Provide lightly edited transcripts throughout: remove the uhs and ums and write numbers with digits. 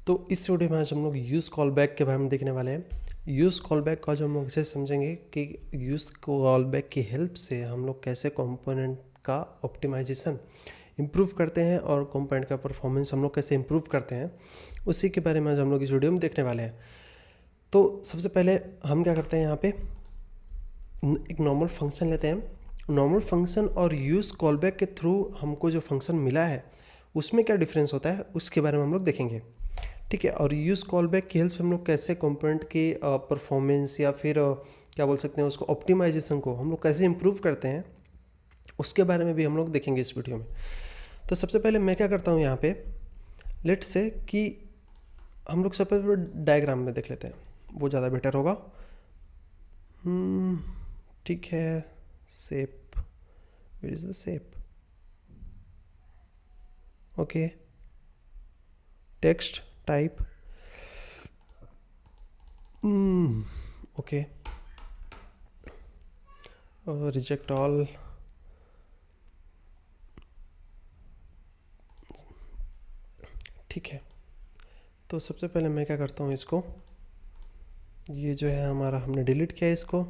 तो इस वीडियो में आज हम लोग यूज़ कॉल बैक के बारे में देखने वाले हैं। यूज़ कॉल बैक का जो हम लोग इसे समझेंगे कि यूज़ कॉल बैक की हेल्प से हम लोग कैसे कंपोनेंट का ऑप्टिमाइजेशन इम्प्रूव करते हैं और कंपोनेंट का परफॉर्मेंस हम लोग कैसे इम्प्रूव करते हैं, उसी के बारे में आज हम लोग इस वीडियो में देखने वाले हैं। तो सबसे पहले हम क्या करते हैं, यहाँ पे एक नॉर्मल फंक्शन लेते हैं। नॉर्मल फंक्शन और यूज़ कॉल बैक के थ्रू हमको जो फंक्शन मिला है उसमें क्या डिफरेंस होता है उसके बारे में हम लोग देखेंगे, ठीक है। और यूज़ कॉल बैक की हेल्प से हम लोग कैसे कंपोनेंट की परफॉर्मेंस या फिर क्या बोल सकते हैं उसको, ऑप्टिमाइजेशन को हम लोग कैसे इम्प्रूव करते हैं, उसके बारे में भी हम लोग देखेंगे इस वीडियो में। तो सबसे पहले मैं क्या करता हूँ, यहाँ पे लेट्स से कि हम लोग सबसे पहले डायग्राम में देख लेते हैं, वो ज़्यादा बेटर होगा। ठीक है, shape, where is the shape, okay, text type, okay, reject all, ठीक है। तो सबसे पहले मैं क्या करता हूँ, इसको ये जो है हमारा हमने डिलीट किया इसको।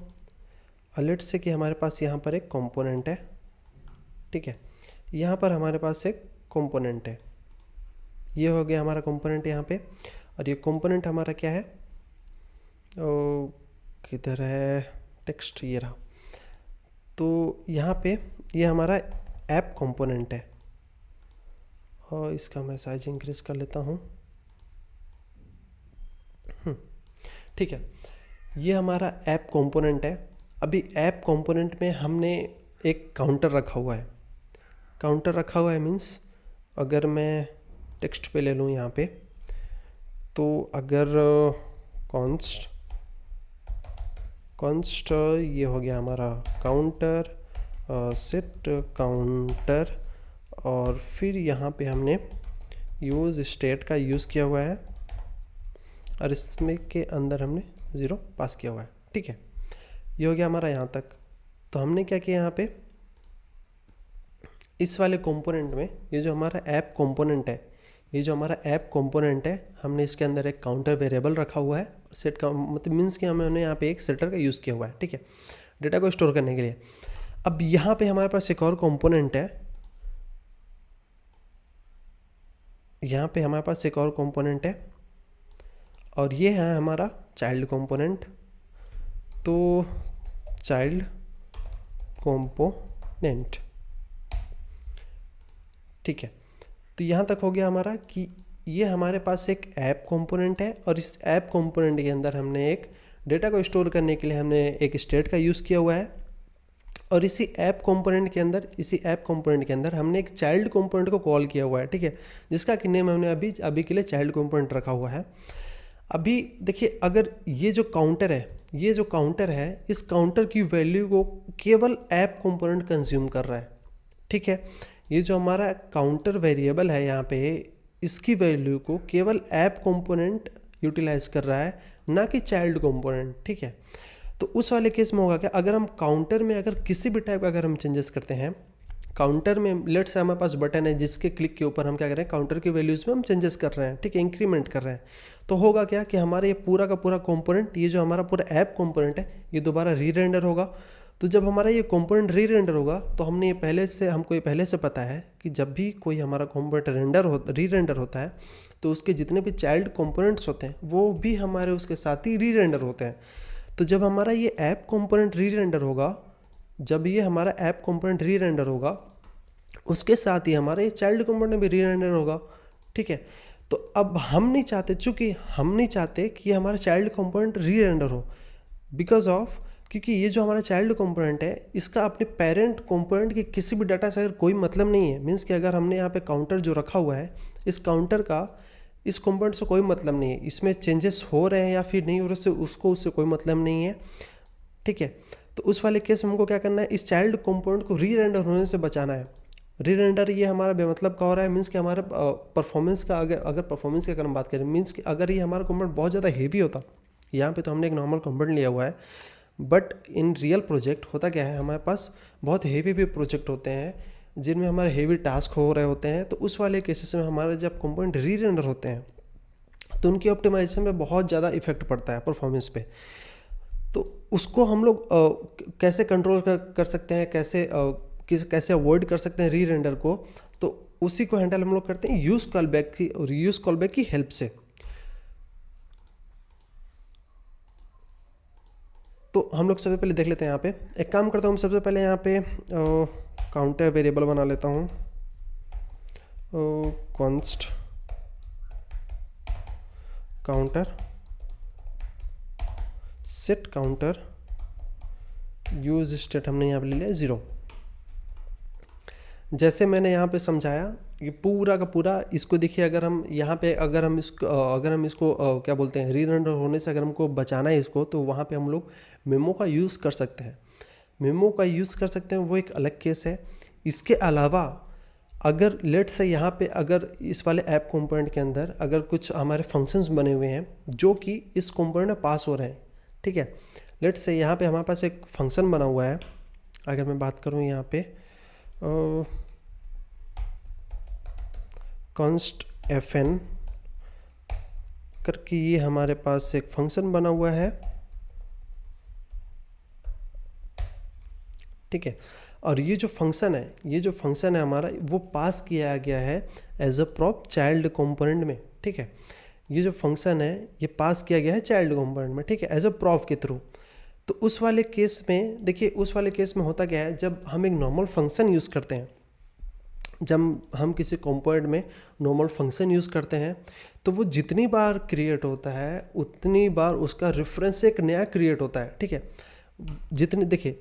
लेट्स से कि हमारे पास यहाँ पर एक कंपोनेंट है, ठीक है, यहाँ पर हमारे पास एक कंपोनेंट है, ये हो गया हमारा कंपोनेंट यहाँ पे। और ये कंपोनेंट हमारा क्या है, किधर है टेक्स्ट, ये रहा। तो यहाँ पे ये हमारा ऐप कंपोनेंट है और इसका मैं साइज इंक्रीज कर लेता हूँ, ठीक है। ये हमारा ऐप कंपोनेंट है। अभी ऐप कंपोनेंट में हमने एक काउंटर रखा हुआ है। काउंटर रखा हुआ है मीन्स अगर मैं टेक्स्ट पे ले लूँ यहाँ पे, तो अगर कॉन्स्ट ये हो गया हमारा काउंटर, सेट काउंटर, और फिर यहाँ पे हमने यूज़ स्टेट का यूज़ किया हुआ है और इसमें के अंदर हमने 0 पास किया हुआ है, ठीक है। ये हो गया हमारा यहाँ तक। तो हमने क्या किया यहाँ पे, इस वाले कंपोनेंट में ये जो हमारा ऐप कंपोनेंट है, ये जो हमारा ऐप कंपोनेंट है, हमने इसके अंदर एक काउंटर वेरिएबल रखा हुआ है। सेट का मतलब मीन्स कि हमने यहाँ पे एक सेटर का यूज़ किया हुआ है, ठीक है, डेटा को स्टोर करने के लिए। अब यहाँ पे हमारे पास एक और कंपोनेंट है, यहाँ पे हमारे पास एक और कंपोनेंट है और ये है हमारा चाइल्ड कंपोनेंट। तो चाइल्ड कंपोनेंट, ठीक है। तो यहाँ तक हो गया हमारा कि ये हमारे पास एक ऐप कंपोनेंट है और इस ऐप कंपोनेंट के अंदर हमने एक डेटा को स्टोर करने के लिए हमने एक स्टेट का यूज़ किया हुआ है। और इसी ऐप कंपोनेंट के अंदर हमने एक चाइल्ड कंपोनेंट को कॉल किया हुआ है, ठीक है, जिसका कि नेम हमने अभी के लिए चाइल्ड कंपोनेंट रखा हुआ है। अभी देखिए, अगर ये जो काउंटर है, इस काउंटर की वैल्यू को केवल ऐप कंपोनेंट कंज्यूम कर रहा है, ठीक है। ये जो हमारा काउंटर वेरिएबल है यहाँ पे, इसकी वैल्यू को केवल ऐप कंपोनेंट यूटिलाइज कर रहा है, ना कि चाइल्ड कंपोनेंट, ठीक है। तो उस वाले केस में होगा क्या, अगर हम काउंटर में अगर किसी भी टाइप का अगर हम चेंजेस करते हैं, काउंटर में लेट्स से हमारे पास बटन है जिसके क्लिक के ऊपर हम क्या कर रहे हैं, काउंटर की वैल्यूज़ में हम चेंजेस कर रहे हैं, ठीक है, इंक्रीमेंट कर रहे हैं। तो होगा क्या कि हमारा ये पूरा का पूरा कंपोनेंट, ये जो हमारा पूरा ऐप कंपोनेंट है, ये दोबारा री रेंडर होगा। तो जब हमारा ये कंपोनेंट री रेंडर होगा तो हमको ये पहले से पता है कि जब भी कोई हमारा कंपोनेंट री रेंडर होता है तो उसके जितने भी चाइल्ड कंपोनेंट्स होते हैं वो भी हमारे उसके साथ ही री रेंडर होते हैं। तो जब हमारा ये ऐप कंपोनेंट री रेंडर होगा, उसके साथ ही हमारा ये चाइल्ड कंपोनेंट भी री रेंडर होगा, ठीक है। तो अब हम नहीं चाहते कि हमारा चाइल्ड कंपोनेंट री रेंडर हो, क्योंकि ये जो हमारा चाइल्ड कंपोनेंट है, इसका अपने पेरेंट कंपोनेंट के किसी भी डाटा से अगर कोई मतलब नहीं है। मीन्स कि अगर हमने यहाँ पे काउंटर जो रखा हुआ है, इस काउंटर का इस कंपोनेंट से कोई मतलब नहीं है, इसमें चेंजेस हो रहे हैं या फिर नहीं हो रहे, उससे कोई मतलब नहीं है, ठीक है। तो उस वाले केस में हमको क्या करना है, इस चाइल्ड कंपोनेंट को री रेंडर होने से बचाना है। री रेंडर ये हमारा बेमतलब का हो रहा है, मीन्स कि हमारा परफॉर्मेंस का अगर परफॉर्मेंस की अगर हम बात करें, मीन्स कि अगर ये हमारा कंपोनेंट बहुत ज़्यादा हेवी होता, यहाँ पे तो हमने एक नॉर्मल कंपोनेंट लिया हुआ है, बट इन रियल प्रोजेक्ट होता क्या है, हमारे पास बहुत हेवी भी प्रोजेक्ट होते हैं जिनमें हमारे हेवी टास्क हो रहे होते हैं। तो उस वाले केसेस में हमारे जब कंपोनेंट री रेंडर होते हैं तो उनकी ऑप्टिमाइजेशन में बहुत ज़्यादा इफेक्ट पड़ता है परफॉर्मेंस पे। तो उसको हम लोग कैसे कंट्रोल कर सकते हैं, कैसे अवॉइड कर सकते हैं री रेंडर को, तो उसी को हैंडल हम लोग करते हैं यूज़ कॉलबैक की हेल्प से। तो हम लोग सबसे पहले देख लेते हैं, यहाँ पे एक काम करता हूँ, सबसे पहले यहाँ पे काउंटर वेरिएबल बना लेता हूँ, const counter set counter use state हमने यहाँ पे ले लिया 0। जैसे मैंने यहाँ पे समझाया, ये पूरा का पूरा इसको देखिए, अगर हम यहाँ पे अगर हम इसको क्या बोलते हैं, री रेंडर होने से अगर हमको बचाना है इसको, तो वहाँ पे हम लोग मेमो का यूज़ कर सकते हैं। मेमो का यूज़ कर सकते हैं, वो एक अलग केस है। इसके अलावा अगर लेट से यहाँ पे अगर इस वाले ऐप कंपोनेंट के अंदर अगर कुछ हमारे फंक्शंस बने हुए हैं जो कि इस कंपोनेंट में पास हो रहे हैं, ठीक है, लेट से यहाँ पे हमारे पास एक फंक्शन बना हुआ है। अगर मैं बात करूँ यहाँ पे const fn करके, ये हमारे पास एक फंक्शन बना हुआ है, ठीक है। और ये जो फंक्शन है हमारा, वो पास किया गया है as a prop child component में, ठीक है। ये जो फंक्शन है ये पास किया गया है चाइल्ड कंपोनेंट में, ठीक है, एज अ प्रॉप के थ्रू। तो उस वाले केस में देखिए, उस वाले केस में होता क्या है, जब हम एक नॉर्मल फंक्शन यूज़ करते हैं, जब हम किसी कंपोनेंट में नॉर्मल फंक्शन यूज़ करते हैं, तो वो जितनी बार क्रिएट होता है उतनी बार उसका रेफरेंस एक नया क्रिएट होता है, ठीक है। देखिए,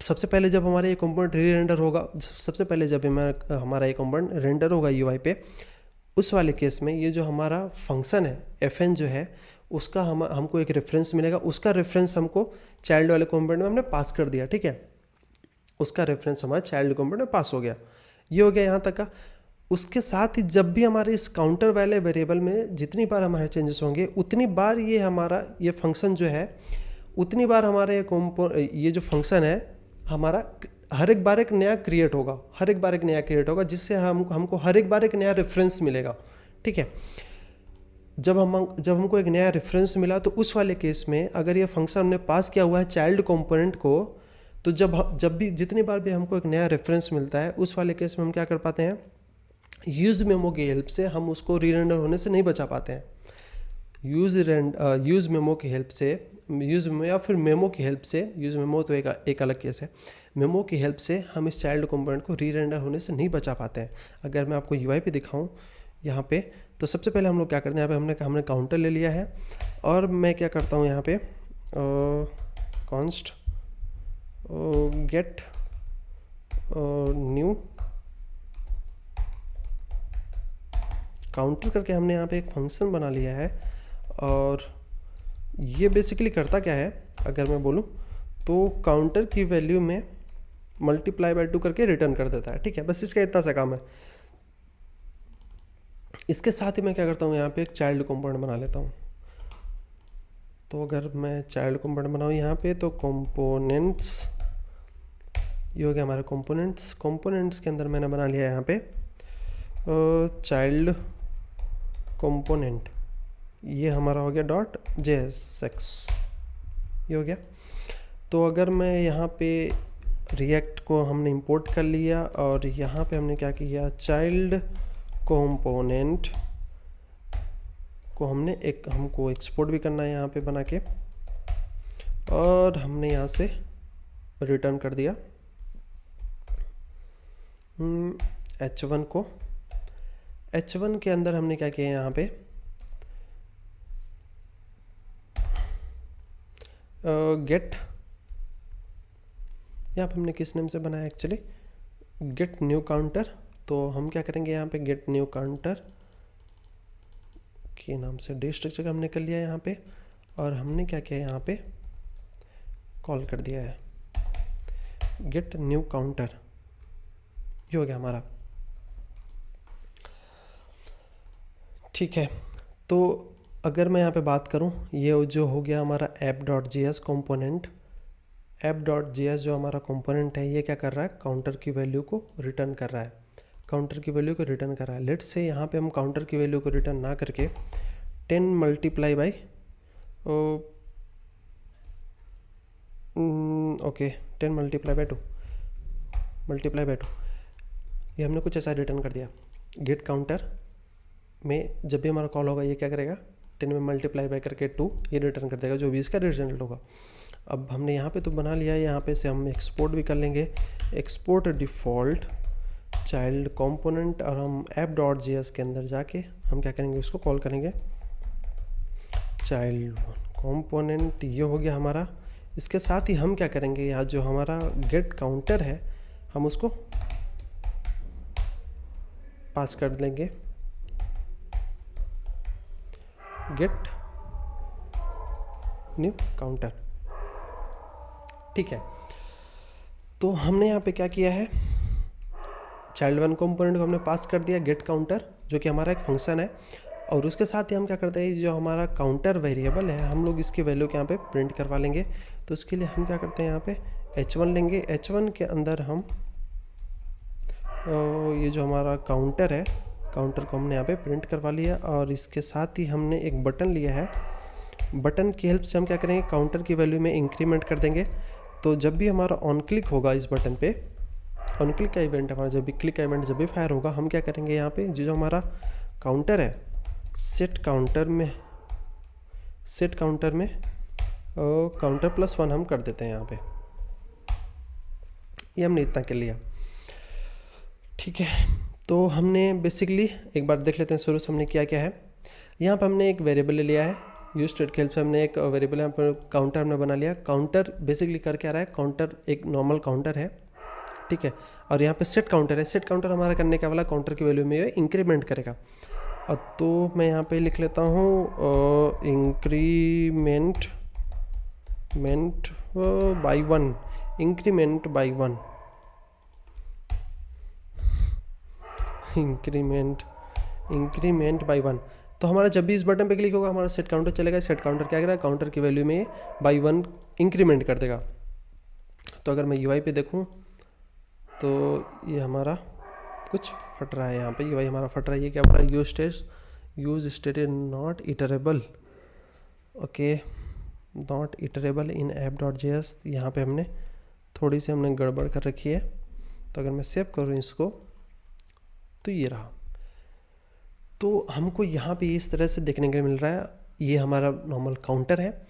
सबसे पहले जब हमारा ये कंपोनेंट री रेंडर होगा, सबसे पहले जब हमारा ये कंपोनेंट रेंडर होगा यूआई पे, उस वाले केस में ये जो हमारा फंक्शन है fn जो है, उसका हमको एक रेफरेंस मिलेगा। उसका रेफरेंस हमको चाइल्ड वाले कंपोनेंट में हमने पास कर दिया, ठीक है। उसका रेफरेंस हमारा चाइल्ड कंपोनेंट में पास हो गया। ये हो गया यहाँ तक का। उसके साथ ही जब भी हमारे इस काउंटर वाले वेरिएबल में जितनी बार हमारे चेंजेस होंगे, उतनी बार ये फंक्शन जो है, उतनी बार हमारे ये जो फंक्शन है हमारा हर एक बार एक नया क्रिएट होगा, जिससे हमको हर एक बार एक नया रेफरेंस मिलेगा, ठीक है। जब हमको एक नया रेफरेंस मिला, तो उस वाले केस में अगर ये फंक्शन हमने पास किया हुआ है चाइल्ड कंपोनेंट को, तो जब भी जितनी बार भी हमको एक नया रेफरेंस मिलता है, उस वाले केस में हम क्या कर पाते हैं, यूज़ मेमो की हेल्प से हम उसको री रेंडर होने से नहीं बचा पाते हैं। यूज़ मेमो की हेल्प से, या फिर मेमो की हेल्प से, यूज़ मेमो तो एक अलग केस है, मेमो की हेल्प से हम इस चाइल्ड कंपोनेंट को री रेंडर होने से नहीं बचा पाते हैं। अगर मैं आपको यूआई पे दिखाऊं यहाँ पे, तो सबसे पहले हम लोग क्या करते हैं, यहाँ पे हमने काउंटर ले लिया है, और मैं क्या करता हूँ यहाँ पे कॉन्स्ट गेट न्यू काउंटर करके हमने यहाँ पे एक फंक्शन बना लिया है। और ये बेसिकली करता क्या है, अगर मैं बोलूँ तो काउंटर की वैल्यू में मल्टीप्लाई बाय 2 करके रिटर्न कर देता है, ठीक है। बस इसका इतना सा काम है। इसके साथ ही मैं क्या करता हूँ, यहाँ पे एक चाइल्ड कंपोनेंट बना लेता हूँ। तो अगर मैं चाइल्ड कंपोनेंट बनाऊँ यहाँ पे, तो कंपोनेंट्स, ये हो गया हमारे कंपोनेंट्स के अंदर मैंने बना लिया यहाँ पे चाइल्ड कंपोनेंट, ये हमारा हो गया .jsx, ये हो गया। तो अगर मैं यहाँ पे रिएक्ट को हमने इंपोर्ट कर लिया, और यहाँ पे हमने क्या किया, चाइल्ड कंपोनेंट को हमको एक्सपोर्ट भी करना है यहाँ पे बना के, और हमने यहाँ से रिटर्न कर दिया h1 को। h1 के अंदर हमने क्या किया, यहाँ पे गेट, यहाँ पे हमने किस नेम से बनाया एक्चुअली, गेट न्यू काउंटर। तो हम क्या करेंगे, यहाँ पे गेट न्यू काउंटर के नाम से डे स्ट्रक्चर हमने कर लिया यहाँ पे, और हमने क्या किया, यहाँ पे कॉल कर दिया है गेट न्यू काउंटर, ये हो गया हमारा, ठीक है। तो अगर मैं यहाँ पे बात करूँ, ये जो हो गया हमारा app.js कंपोनेंट, app.js जो हमारा कंपोनेंट है, ये क्या कर रहा है, काउंटर की वैल्यू को रिटर्न कर रहा है, लेट्स से यहाँ पे हम काउंटर की वैल्यू को रिटर्न ना करके 10 multiply by okay 10 multiply by 2 ये हमने कुछ ऐसा रिटर्न कर दिया। गेट काउंटर में जब भी हमारा कॉल होगा ये क्या करेगा, 10 में मल्टीप्लाई बाई करके 2 ये रिटर्न कर देगा, जो भी इसका रिजल्ट होगा। अब हमने यहाँ पे तो बना लिया है, यहाँ पे से हम एक्सपोर्ट भी कर लेंगे, एक्सपोर्ट डिफ़ॉल्ट चाइल्ड कंपोनेंट, और हम app.js के अंदर जाके हम क्या करेंगे, उसको कॉल करेंगे चाइल्ड कंपोनेंट। ये हो गया हमारा। इसके साथ ही हम क्या करेंगे, यहाँ जो हमारा गेट काउंटर है हम उसको पास कर देंगे गेट न्यू काउंटर। ठीक है, तो हमने यहाँ पे क्या किया है, चाइल्ड वन कंपोनेंट को हमने पास कर दिया गेट काउंटर, जो कि हमारा एक फंक्शन है। और उसके साथ ही हम क्या करते हैं, जो हमारा काउंटर वेरिएबल है हम लोग इसकी वैल्यू के यहाँ पे प्रिंट करवा लेंगे। तो उसके लिए हम क्या करते हैं, यहाँ पे h1 लेंगे, h1 के अंदर हम ये जो हमारा काउंटर है, काउंटर को हमने यहाँ पे प्रिंट करवा लिया। और इसके साथ ही हमने एक बटन लिया है, बटन की हेल्प से हम क्या करेंगे, काउंटर की वैल्यू में इंक्रीमेंट कर देंगे। तो जब भी हमारा ऑन क्लिक होगा इस बटन पे, ऑन क्लिक का इवेंट हमारा जब भी क्लिक का इवेंट जब भी फायर होगा, हम क्या करेंगे, यहाँ पे जो हमारा काउंटर है सेट काउंटर में काउंटर +1 हम कर देते हैं यहाँ पे। ये हमने इतना कर लिया। ठीक है, तो हमने बेसिकली एक बार देख लेते हैं शुरू से हमने क्या क्या है। यहाँ पर हमने एक वेरिएबल ले लिया है, यूज स्टेट के हेल्प से हमने एक वेरिएबल यहाँ पर काउंटर हमने बना लिया। काउंटर बेसिकली कर क्या रहा है, काउंटर एक नॉर्मल काउंटर है, ठीक है। और यहाँ पे सेट काउंटर है, सेट काउंटर हमारा करने का वाला काउंटर की वैल्यू में इंक्रीमेंट करेगा। और तो मैं यहाँ पे लिख लेता हूँ increment by 1, increment by 1, increment by 1। तो हमारा जब भी इस बटन पे क्लिक होगा हमारा सेट काउंटर चलेगा। सेट काउंटर क्या करेगा, काउंटर की वैल्यू में बाई 1 इंक्रीमेंट कर देगा। तो अगर मैं UI पे देखूँ तो ये हमारा कुछ फट रहा है, यहाँ पे UI हमारा फट रहा है। ये क्या बोल रहा है, use state not iterable, okay, not iterable in app.js। यहाँ पे हमने थोड़ी सी हमने गड़बड़ कर रखी है। तो अगर मैं सेव करूँ इसको तो ये रहा। तो हमको यहाँ पे इस तरह से देखने को मिल रहा है, ये हमारा नॉर्मल काउंटर है।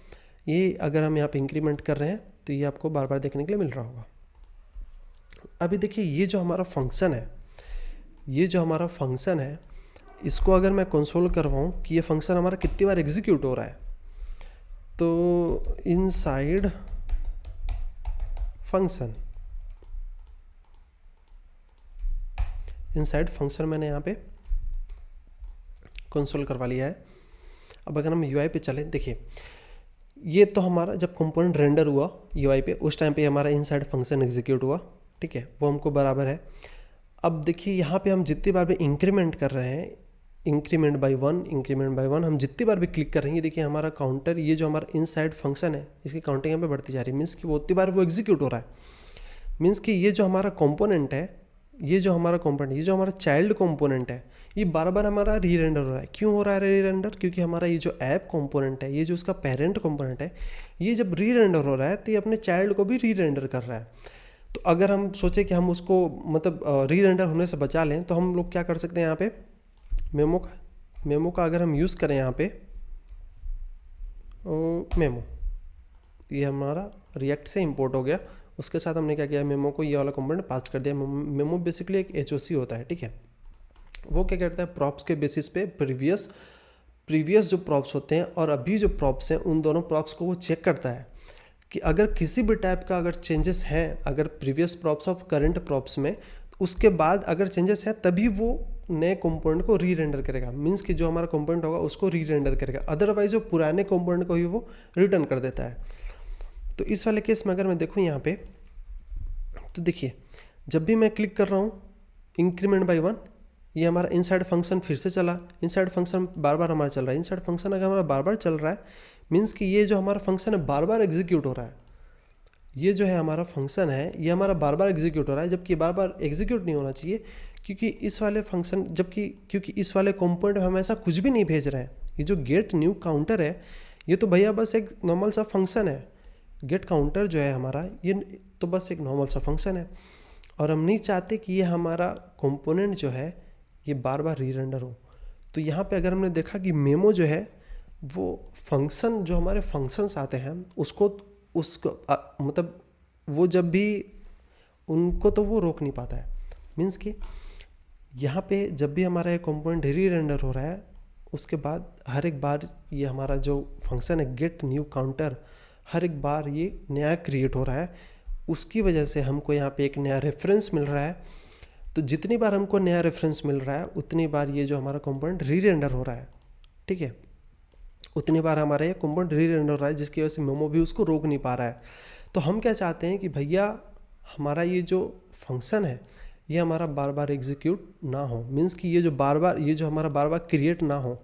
ये अगर हम यहाँ पे इंक्रीमेंट कर रहे हैं तो ये आपको बार बार देखने के लिए मिल रहा होगा। अभी देखिए ये जो हमारा फंक्शन है, इसको अगर मैं कंसोल करवाऊँ कि ये फंक्शन हमारा कितनी बार एग्जीक्यूट हो रहा है, तो इनसाइड फंक्शन मैंने यहाँ पे कंसोल करवा लिया है। अब अगर हम UI पे चलें, देखिए ये तो हमारा जब कंपोनेंट रेंडर हुआ UI पे, उस टाइम पे हमारा इनसाइड फंक्शन एग्जीक्यूट हुआ, ठीक है, वो हमको बराबर है। अब देखिए यहाँ पे हम जितनी बार भी इंक्रीमेंट कर रहे हैं, इंक्रीमेंट बाई 1, हम जितनी बार भी क्लिक कर रहे हैं, ये देखिए हमारा काउंटर, ये जो हमारा इनसाइड फंक्शन है इसकी काउंटिंग यहाँ पे बढ़ती जा रही है। मीन्स कि वो उतनी बार वो एग्जीक्यूट हो रहा है। मीन्स कि ये जो हमारा कंपोनेंट है, ये जो हमारा चाइल्ड कंपोनेंट है, ये बार बार हमारा री रेंडर हो रहा है। क्यों हो रहा है री रेंडर, क्योंकि हमारा ये जो ऐप कंपोनेंट है, ये जो उसका पेरेंट कंपोनेंट है, ये जब री रेंडर हो रहा है तो ये अपने चाइल्ड को भी री रेंडर कर रहा है। तो अगर हम सोचे कि हम उसको मतलब री रेंडर होने से बचा लें, तो हम लोग क्या कर सकते हैं, यहाँ पे मेमो का अगर हम यूज़ करें, यहाँ पे मेमो, ये हमारा रिएक्ट से इंपोर्ट हो गया। उसके साथ हमने क्या किया, मेमो को ये वाला कंपोनेंट पास कर दिया। मेमो बेसिकली एक HOC होता है, ठीक है। वो क्या करता है, प्रॉप्स के बेसिस पे प्रीवियस जो प्रॉप्स होते हैं और अभी जो प्रॉप्स हैं, उन दोनों प्रॉप्स को वो चेक करता है कि अगर किसी भी टाइप का अगर चेंजेस हैं, अगर प्रीवियस प्रॉप्स और करंट प्रॉप्स में, उसके बाद अगर चेंजेस हैं तभी वो नए कंपोनेंट को री रेंडर करेगा। मीन्स कि जो हमारा कंपोनेंट होगा उसको री रेंडर करेगा, अदरवाइज वो पुराने कंपोनेंट को ही वो रिटर्न कर देता है। तो इस वाले केस में अगर मैं देखूँ यहाँ पे, तो देखिए जब भी मैं क्लिक कर रहा हूँ इंक्रीमेंट बाई 1, ये हमारा इनसाइड फंक्शन फिर से चला। इनसाइड फंक्शन बार बार हमारा चल रहा है। इनसाइड फंक्शन अगर हमारा बार बार चल रहा है, मीन्स कि ये जो हमारा फंक्शन है बार बार एग्जीक्यूट हो रहा है। ये जो है हमारा फंक्शन है, ये हमारा बार बार एग्जीक्यूट हो रहा है, जबकि बार बार एग्जीक्यूट नहीं होना चाहिए, क्योंकि इस वाले फंक्शन क्योंकि इस वाले कंपोनेंट में हम ऐसा कुछ भी नहीं भेज रहे हैं। ये जो गेट न्यू काउंटर है ये तो भैया बस एक नॉर्मल सा फंक्शन है। गेट काउंटर जो है हमारा ये तो बस एक नॉर्मल सा फंक्शन है, और हम नहीं चाहते कि ये हमारा कंपोनेंट जो है ये बार बार रीरेंडर हो। तो यहाँ पे अगर हमने देखा कि मेमो जो है वो फंक्शन, जो हमारे फंक्शंस आते हैं उसको मतलब वो जब भी उनको तो वो रोक नहीं पाता है। मीन्स कि यहाँ पे जब भी हमारा ये कंपोनेंट रीरेंडर हो रहा है उसके बाद हर एक बार ये हमारा जो फंक्शन है गेट न्यू काउंटर, हर एक बार ये नया क्रिएट हो रहा है। उसकी वजह से हमको यहाँ पे एक नया रेफरेंस मिल रहा है। तो जितनी बार हमको नया रेफरेंस मिल रहा है उतनी बार ये जो हमारा कंपोनेंट रीरेंडर हो रहा है, ठीक है, उतनी बार हमारा ये कंपोनेंट रीरेंडर हो रहा है, जिसकी वजह से मेमो भी उसको रोक नहीं पा रहा है। तो हम क्या चाहते हैं कि भैया हमारा ये जो फंक्शन है ये हमारा बार बार एग्जीक्यूट ना हो। मीन्स कि ये जो हमारा बार बार क्रिएट ना हो।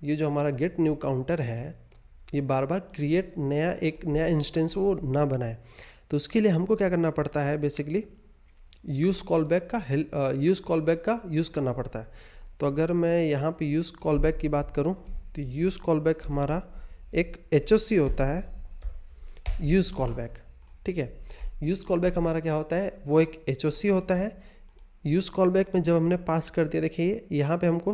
ये जो हमारा गेट न्यू काउंटर है ये बार बार क्रिएट एक नया इंस्टेंस वो ना बनाए। तो उसके लिए हमको क्या करना पड़ता है, बेसिकली यूज़ कॉलबैक का यूज़ करना पड़ता है। तो अगर मैं यहाँ पे यूज़ कॉलबैक की बात करूँ तो यूज़ कॉलबैक हमारा एक HOC होता है, यूज़ कॉलबैक, ठीक है। यूज़ कॉलबैक हमारा क्या होता है, वो एक HOC होता है। यूज़ कॉलबैक में जब हमने पास कर दिया, देखिए यहाँ पे हमको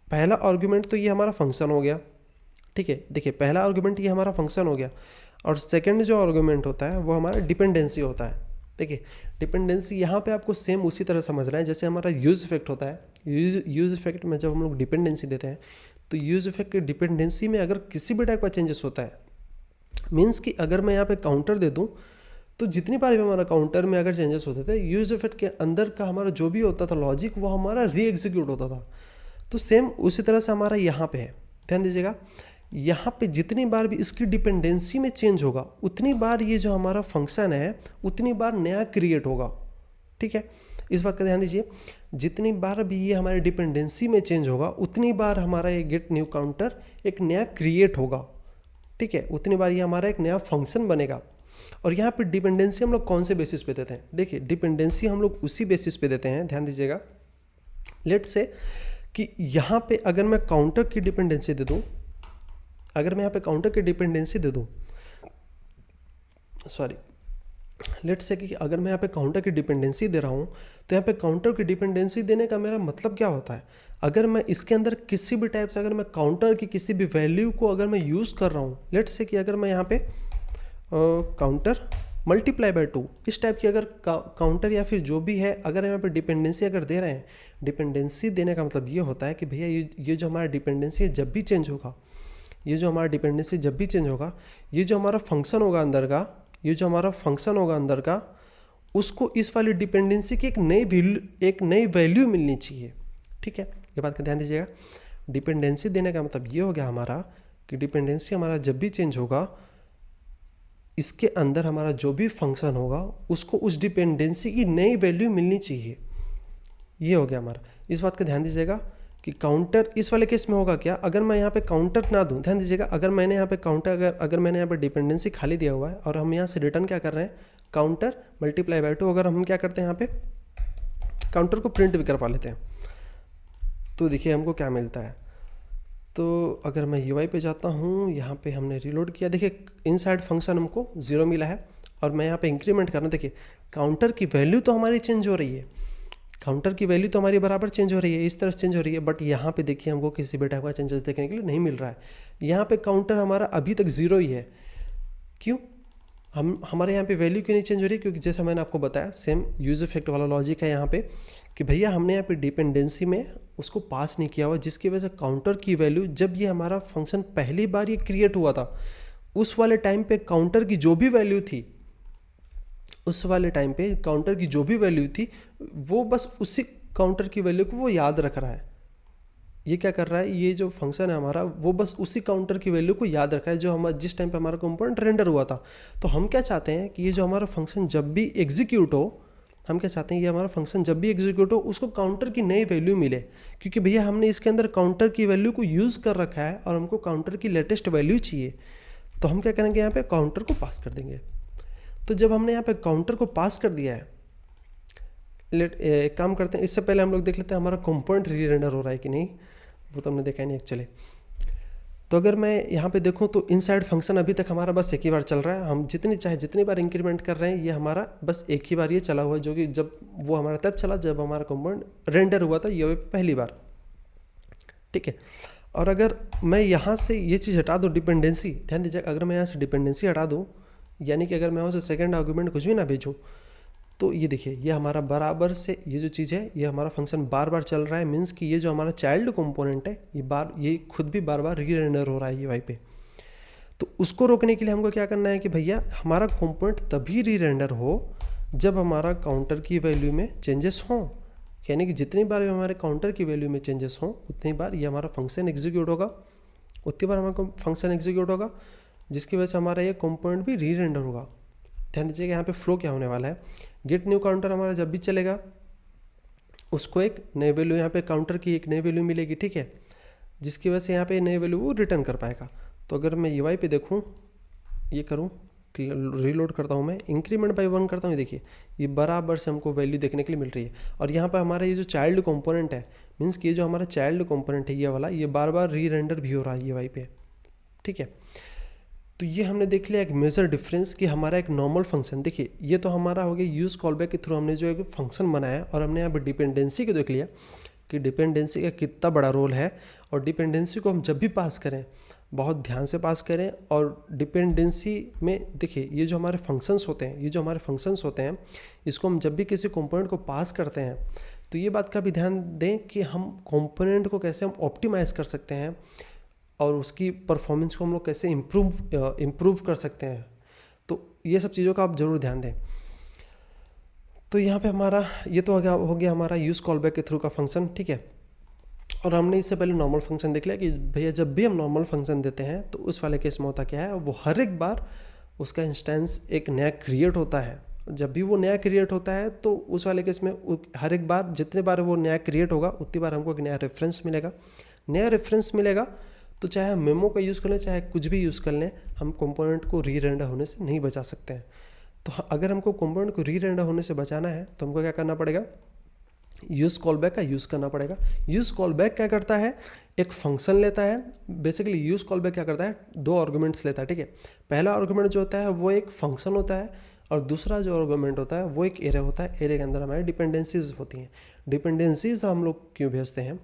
पहला आर्गुमेंट तो ये हमारा फंक्शन हो गया, ठीक है। देखिए पहला आर्गुमेंट ये हमारा फंक्शन हो गया, और सेकंड जो आर्गुमेंट होता है वो हमारा डिपेंडेंसी होता है। देखिए डिपेंडेंसी यहाँ पे आपको सेम उसी तरह समझना है जैसे हमारा यूज़ इफेक्ट होता है। यूज़ इफेक्ट में जब हम लोग डिपेंडेंसी देते हैं तो यूज़ इफेक्ट की डिपेंडेंसी में अगर किसी भी टाइप का चेंजेस होता है, मीन्स कि अगर मैं यहाँ पे काउंटर दे दूँ तो जितनी बार भी हमारा काउंटर में अगर चेंजेस होते थे यूज़ इफेक्ट के अंदर का हमारा जो भी होता था लॉजिक वो हमारा री एग्जीक्यूट होता था। तो सेम उसी तरह से हमारा यहाँ पे है, ध्यान दीजिएगा। यहाँ पे जितनी बार भी इसकी डिपेंडेंसी में चेंज होगा उतनी बार ये जो हमारा फंक्शन है उतनी बार नया क्रिएट होगा, ठीक है। इस बात का ध्यान दीजिए, जितनी बार भी ये हमारे डिपेंडेंसी में चेंज होगा उतनी बार हमारा ये गेट न्यू काउंटर एक नया क्रिएट होगा, ठीक है। उतनी बार ये हमारा एक नया फंक्शन बनेगा। और यहाँ पे डिपेंडेंसी हम लोग कौन से बेसिस पे देते हैं, देखिए डिपेंडेंसी हम लोग उसी बेसिस पे देते हैं, ध्यान दीजिएगा। लेट्स से कि यहाँ पे अगर मैं काउंटर की डिपेंडेंसी दे दूँ, लेट्स से कि अगर मैं यहाँ पे काउंटर की डिपेंडेंसी दे रहा हूँ तो यहाँ पे काउंटर की डिपेंडेंसी देने का मेरा मतलब क्या होता है, अगर मैं इसके अंदर किसी भी टाइप से अगर मैं काउंटर की किसी भी वैल्यू को अगर मैं यूज़ कर रहा हूँ, लेट्स से कि अगर मैं यहाँ पे काउंटर मल्टीप्लाई बाय 2 इस टाइप की अगर काउंटर या फिर जो भी है अगर यहाँ पे डिपेंडेंसी अगर दे रहे हैं, डिपेंडेंसी देने का मतलब ये होता है कि भैया ये जो हमारा डिपेंडेंसी है जब भी चेंज होगा, ये जो हमारा डिपेंडेंसी जब भी चेंज होगा, ये जो हमारा फंक्शन होगा अंदर का, उसको इस वाली डिपेंडेंसी की एक नई वैल्यू मिलनी चाहिए, ठीक है। ये बात का ध्यान दीजिएगा। डिपेंडेंसी देने का मतलब ये हो गया हमारा कि डिपेंडेंसी हमारा जब भी चेंज होगा इसके अंदर हमारा जो भी फंक्शन होगा उसको उस डिपेंडेंसी की नई वैल्यू मिलनी चाहिए, ये हो गया हमारा। इस बात का ध्यान दीजिएगा कि काउंटर इस वाले केस में होगा क्या, अगर मैं यहाँ पे काउंटर ना दूँ, ध्यान दीजिएगा, अगर मैंने यहाँ पे काउंटर अगर मैंने यहाँ पे डिपेंडेंसी खाली दिया हुआ है और हम यहाँ से रिटर्न क्या कर रहे हैं, काउंटर मल्टीप्लाई बाय 2, अगर हम क्या करते हैं यहाँ पे काउंटर को प्रिंट भी करवा लेते हैं तो देखिए हमको क्या मिलता है। तो अगर मैं UI पे जाता हूँ, यहाँ पे हमने रीलोड किया, देखिए इनसाइड फंक्शन हमको 0 मिला है और मैं यहाँ पे इंक्रीमेंट करना, देखिए काउंटर की वैल्यू तो हमारी चेंज हो रही है, काउंटर की वैल्यू तो हमारी बराबर चेंज हो रही है, इस तरह से चेंज हो रही है, बट यहाँ पे देखिए हमको किसी भी टाइप का चेंजेस देखने के लिए नहीं मिल रहा है। यहाँ पे काउंटर हमारा अभी तक 0 ही है, क्यों, हमारे यहाँ पे वैल्यू क्यों नहीं चेंज हो रही, क्योंकि जैसा मैंने आपको बताया सेम यूज इफेक्ट वाला लॉजिक है यहाँ पे कि भैया हमने यहाँ पे डिपेंडेंसी में उसको पास नहीं किया हुआ, जिसकी वजह से काउंटर की वैल्यू जब ये हमारा फंक्शन पहली बार ये क्रिएट हुआ था उस वाले टाइम पे काउंटर की जो भी वैल्यू थी वो बस उसी काउंटर की वैल्यू को वो याद रख रहा है। ये क्या कर रहा है, ये जो फंक्शन है हमारा वो बस उसी काउंटर की वैल्यू को याद रखा है जो हमारा जिस टाइम पे हमारा कंपोनेंट रेंडर हुआ था। तो हम क्या चाहते हैं कि ये जो हमारा फंक्शन जब भी एग्जीक्यूट हो, उसको काउंटर की नई वैल्यू मिले, क्योंकि भैया हमने इसके अंदर काउंटर की वैल्यू को यूज़ कर रखा है और हमको काउंटर की लेटेस्ट वैल्यू चाहिए। तो हम क्या करेंगे, यहाँ पे काउंटर को पास कर देंगे। तो जब हमने यहाँ पे काउंटर को पास कर दिया है एक काम करते हैं, इससे पहले हम लोग देख लेते हैं हमारा कंपोनेंट री रेंडर हो रहा है कि नहीं, वो तो हमने देखा ही नहीं एक्चुअली। तो अगर मैं यहाँ पे देखूँ तो इनसाइड फंक्शन अभी तक हमारा बस एक ही बार चल रहा है। हम जितनी बार इंक्रीमेंट कर रहे हैं ये हमारा बस एक ही बार ये चला हुआ है, जो कि जब वो हमारा तब चला जब हमारा कंपोनेंट रेंडर हुआ था ये पहली बार, ठीक है। और अगर मैं यहाँ से ये चीज़ हटा दूँ डिपेंडेंसी, ध्यान दीजिए, अगर मैं यहाँ से डिपेंडेंसी हटा दूँ, यानी कि अगर मैं वहाँ से सेकेंड आर्गूमेंट कुछ भी ना भेजूँ, तो ये देखिए ये हमारा बराबर से ये जो चीज़ है ये हमारा फंक्शन बार बार चल रहा है। मीन्स कि ये जो हमारा चाइल्ड कंपोनेंट है ये खुद भी बार बार री रेंडर हो रहा है ये वाई पे। तो उसको रोकने के लिए हमको क्या करना है कि भैया हमारा कंपोनेंट तभी री रेंडर हो जब हमारा काउंटर की वैल्यू में चेंजेस हों, यानी कि जितनी बार भी हमारे काउंटर की वैल्यू में चेंजेस हों उतनी बार ये हमारा फंक्शन एग्जीक्यूट होगा, उतनी बार हमारा फंक्शन एग्जीक्यूट होगा, जिसकी वजह से हमारा ये कंपोनेंट भी री रेंडर होगा। ध्यान दीजिएगा यहाँ पे फ्लो क्या होने वाला है, गेट न्यू काउंटर हमारा जब भी चलेगा उसको एक नई वैल्यू, यहाँ पे काउंटर की एक नई वैल्यू मिलेगी, ठीक है, जिसकी वजह से यहाँ पे नई वैल्यू वो रिटर्न कर पाएगा। तो अगर मैं UI पे देखूँ, ये करूँ, रीलोड करता हूँ, मैं इंक्रीमेंट बाई 1 करता हूँ, देखिए ये बराबर से हमको वैल्यू देखने के लिए मिल रही है। और यहाँ पर हमारा ये जो चाइल्ड कंपोनेंट है, मीन्स कि ये जो हमारा चाइल्ड कंपोनेंट है ये वाला, ये बार बार री रेंडर भी हो रहा है UI पे, ठीक है। तो ये हमने देख लिया एक मेजर डिफरेंस कि हमारा एक नॉर्मल फंक्शन, देखिए ये तो हमारा हो गया यूज़ कॉलबैक के थ्रू हमने जो एक फंक्शन बनाया, और हमने यहाँ पर डिपेंडेंसी को देख लिया कि डिपेंडेंसी का कितना बड़ा रोल है। और डिपेंडेंसी को हम जब भी पास करें बहुत ध्यान से पास करें। और डिपेंडेंसी में देखिए ये जो हमारे फंक्शंस होते हैं, इसको हम जब भी किसी कंपोनेंट को पास करते हैं तो ये बात का भी ध्यान दें कि हम कंपोनेंट को कैसे हम ऑप्टिमाइज़ कर सकते हैं और उसकी परफॉर्मेंस को हम लोग कैसे इम्प्रूव कर सकते हैं। तो ये सब चीज़ों का आप ज़रूर ध्यान दें। तो यहाँ पे हमारा ये तो हो गया हमारा यूज़ कॉलबैक के थ्रू का फंक्शन, ठीक है। और हमने इससे पहले नॉर्मल फंक्शन देख लिया कि भैया जब भी हम नॉर्मल फंक्शन देते हैं तो उस वाले केस में होता क्या है, वो हर एक बार उसका इंस्टेंस एक नया क्रिएट होता है। जब भी वो नया क्रिएट होता है तो उस वाले केस में हर एक बार जितने बार वो नया क्रिएट होगा उतनी बार हमको एक नया रेफरेंस मिलेगा। नया रेफरेंस मिलेगा तो चाहे हम मेमो का यूज़ कर लें चाहे कुछ भी यूज़ कर लें, हम कंपोनेंट को री रेंडर होने से नहीं बचा सकते हैं। तो अगर हमको कंपोनेंट को री रेंडर होने से बचाना है तो हमको क्या करना पड़ेगा, यूज़ कॉलबैक का यूज़ करना पड़ेगा। यूज़ कॉलबैक क्या करता है, एक फंक्शन लेता है। बेसिकली यूज़ कॉलबैक क्या करता है, 2 आर्गुमेंट्स लेता है, ठीक है। पहला आर्गुमेंट जो होता है वो एक फंक्शन होता है और दूसरा जो आर्गुमेंट होता है वो एक एरे होता है। एरे के अंदर हमारी डिपेंडेंसीज होती हैं। डिपेंडेंसीज हम लोग क्यों भेजते हैं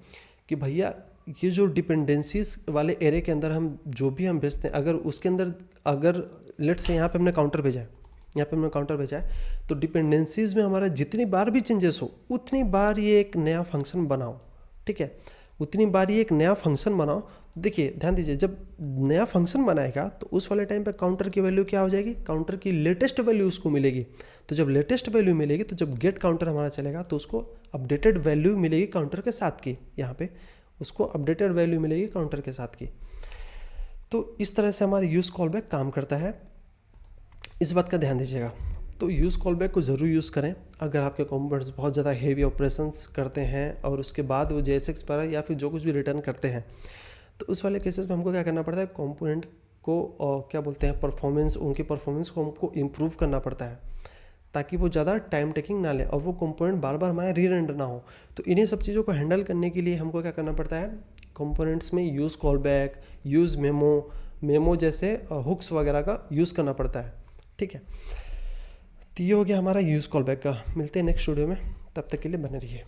कि भैया ये जो डिपेंडेंसीज वाले एरे के अंदर हम जो भी हम भेजते हैं, अगर उसके अंदर अगर लेट से यहाँ पे हमने काउंटर भेजा है, तो डिपेंडेंसीज में हमारा जितनी बार भी चेंजेस हो उतनी बार ये एक नया फंक्शन बनाओ, ठीक है, उतनी बार ये एक नया फंक्शन बनाओ। देखिए ध्यान दीजिए, जब नया फंक्शन बनाएगा तो उस वाले टाइम पे काउंटर की वैल्यू क्या हो जाएगी, काउंटर की लेटेस्ट वैल्यू उसको मिलेगी। तो जब लेटेस्ट वैल्यू मिलेगी तो जब गेट काउंटर हमारा चलेगा तो उसको अपडेटेड वैल्यू मिलेगी काउंटर के साथ की, यहाँ पे उसको अपडेटेड वैल्यू मिलेगी काउंटर के साथ की। तो इस तरह से हमारा यूज़ कॉलबैक काम करता है, इस बात का ध्यान दीजिएगा। तो यूज़ कॉलबैक को ज़रूर यूज़ करें अगर आपके कंपोनेंट्स बहुत ज़्यादा हेवी ऑपरेशंस करते हैं और उसके बाद वो JSX पर या फिर जो कुछ भी रिटर्न करते हैं, तो उस वाले केसेस में हमको क्या करना पड़ता है, कंपोनेंट को क्या बोलते हैं परफॉर्मेंस, उनकी परफॉर्मेंस को हमको इम्प्रूव करना पड़ता है ताकि वो ज़्यादा टाइम टेकिंग ना ले और वो कंपोनेंट बार बार हमारे री रेंडर ना हो। तो इन्हीं सब चीज़ों को हैंडल करने के लिए हमको क्या करना पड़ता है, कंपोनेंट्स में यूज़ कॉलबैक, यूज़ मेमो जैसे हुक्स वगैरह का यूज़ करना पड़ता है, ठीक है। तो ये हो गया हमारा यूज़ कॉलबैक का। मिलते हैं नेक्स्ट वीडियो में, तब तक के लिए बने रहिए।